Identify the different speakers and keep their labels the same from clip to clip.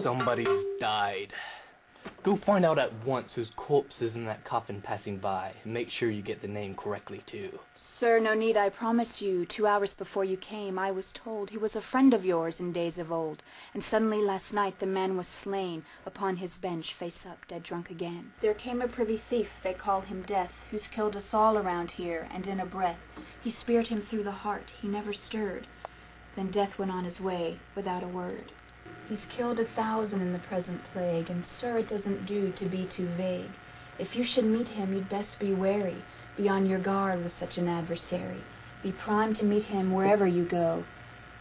Speaker 1: Somebody's died. Go find out at once whose corpse is in that coffin passing by, and make sure you get the name correctly, too.
Speaker 2: Sir, no need, I promise you. 2 hours before you came, I was told he was a friend of yours in days of old, and suddenly last night the man was slain, upon his bench, face up, dead drunk again. There came a privy thief, they call him Death, who's killed us all around here, and in a breath. He speared him through the heart, he never stirred. Then Death went on his way, without a word. He's killed 1,000 in the present plague, and sir, it doesn't do to be too vague. If you should meet him, you'd best be wary, be on your guard with such an adversary. Be primed to meet him wherever you go.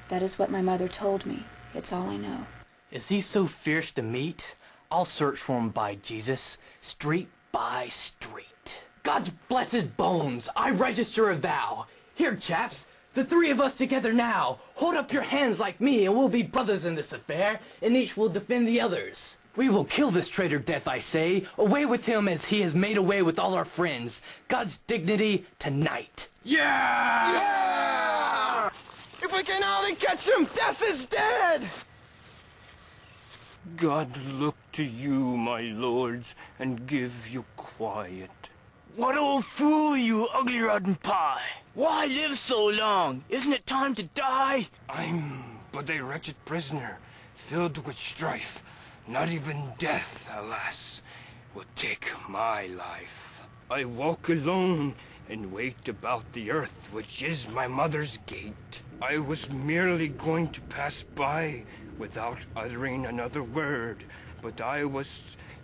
Speaker 2: That is what my mother told me. It's all I know.
Speaker 1: Is he so fierce to meet? I'll search for him by Jesus, street by street. God's blessed bones, I register a vow. Here, chaps, the 3 of us together now. Hold up your hands like me, and we'll be brothers in this affair, and each will defend the others. We will kill this traitor Death, I say. Away with him as he has made away with all our friends. God's dignity tonight.
Speaker 3: Yeah! Yeah! If we can only catch him, Death is dead!
Speaker 4: God look to you, my lords, and give you quiet.
Speaker 5: What old fool, you ugly rotten pie! Why live so long? Isn't it time to die?
Speaker 4: I'm but a wretched prisoner, filled with strife. Not even death, alas, will take my life. I walk alone and wait about the earth, which is my mother's gate. I was merely going to pass by without uttering another word, but I was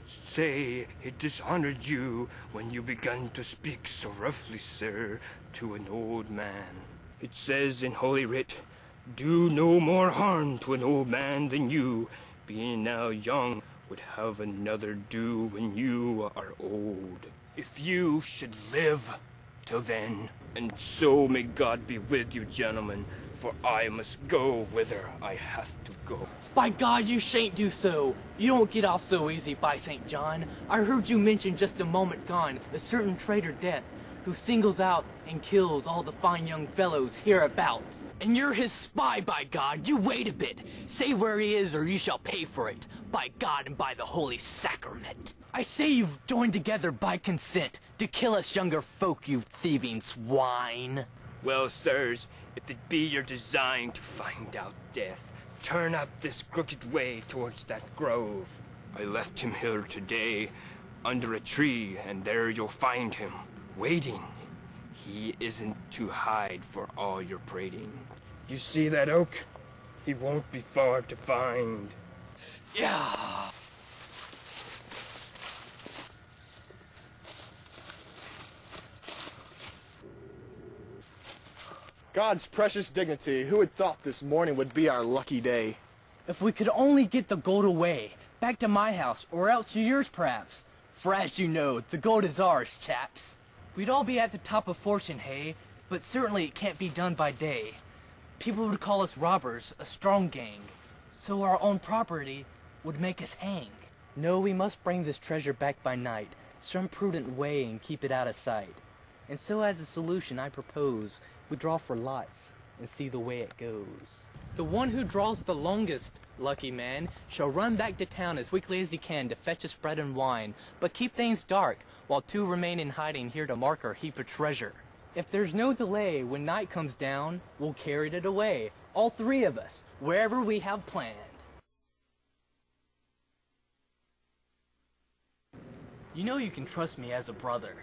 Speaker 4: say it dishonored you when you began to speak so roughly, sir, to an old man. It says in Holy Writ, do no more harm to an old man than you, being now young, would have another do when you are old. If you should live till then, and so may God be with you, gentlemen, for I must go whither I have to go.
Speaker 1: By God, you shan't do so. You don't get off so easy, by St. John. I heard you mention just a moment gone a certain traitor Death, who singles out and kills all the fine young fellows hereabout. And you're his spy, by God. You wait a bit. Say where he is, or you shall pay for it. By God and by the Holy Sacrament. I say you've joined together by consent to kill us younger folk, you thieving swine.
Speaker 4: Well, sirs, if it be your design to find out Death, turn up this crooked way towards that grove. I left him here today, under a tree, and there you'll find him, waiting. He isn't to hide for all your prating. You see that oak? He won't be far to find.
Speaker 1: Yeah.
Speaker 3: God's precious dignity, who had thought this morning would be our lucky day?
Speaker 1: If we could only get the gold away, back to my house, or else to yours perhaps. For as you know, the gold is ours, chaps. We'd all be at the top of fortune, hey? But certainly it can't be done by day. People would call us robbers, a strong gang. So our own property would make us hang. No, we must bring this treasure back by night, some prudent way, and keep it out of sight. And so as a solution I propose, we draw for lots and see the way it goes. The one who draws the longest, lucky man, shall run back to town as quickly as he can to fetch us bread and wine, but keep things dark, while 2 remain in hiding here to mark our heap of treasure. If there's no delay, when night comes down, we'll carry it away, all 3 of us, wherever we have planned. You know you can trust me as a brother.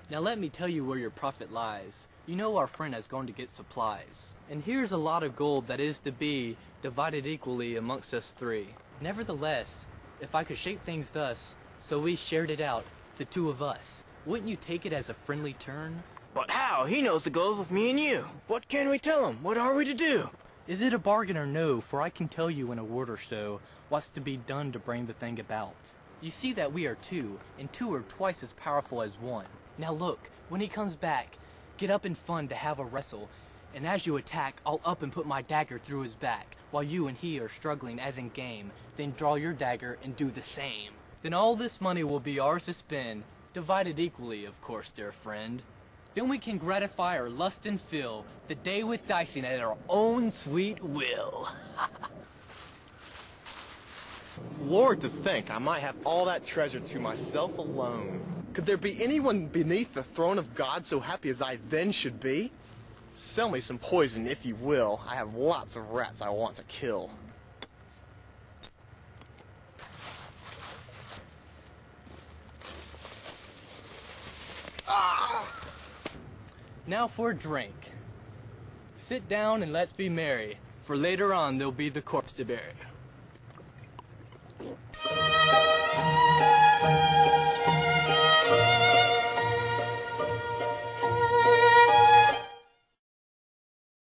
Speaker 1: Now let me tell you where your profit lies. You know our friend has gone to get supplies. And here's a lot of gold that is to be divided equally amongst us 3. Nevertheless, if I could shape things thus, so we shared it out, the 2 of us, wouldn't you take it as a friendly turn?
Speaker 5: But how? He knows the goals with me and you. What can we tell him? What are we to do?
Speaker 1: Is it a bargain or no? For I can tell you in a word or so what's to be done to bring the thing about. You see that we are 2, and 2 are twice as powerful as 1. Now look, when he comes back, get up in fun to have a wrestle, and as you attack, I'll up and put my dagger through his back, while you and he are struggling as in game. Then draw your dagger and do the same. Then all this money will be ours to spend, divided equally, of course, dear friend. Then we can gratify our lust and fill the day with dicing at our own sweet will.
Speaker 3: Lord, to think I might have all that treasure to myself alone. Could there be anyone beneath the throne of God so happy as I then should be? Sell me some poison, if you will. I have lots of rats I want to kill.
Speaker 1: Now for a drink. Sit down and let's be merry, for later on there'll be the corpse to bury.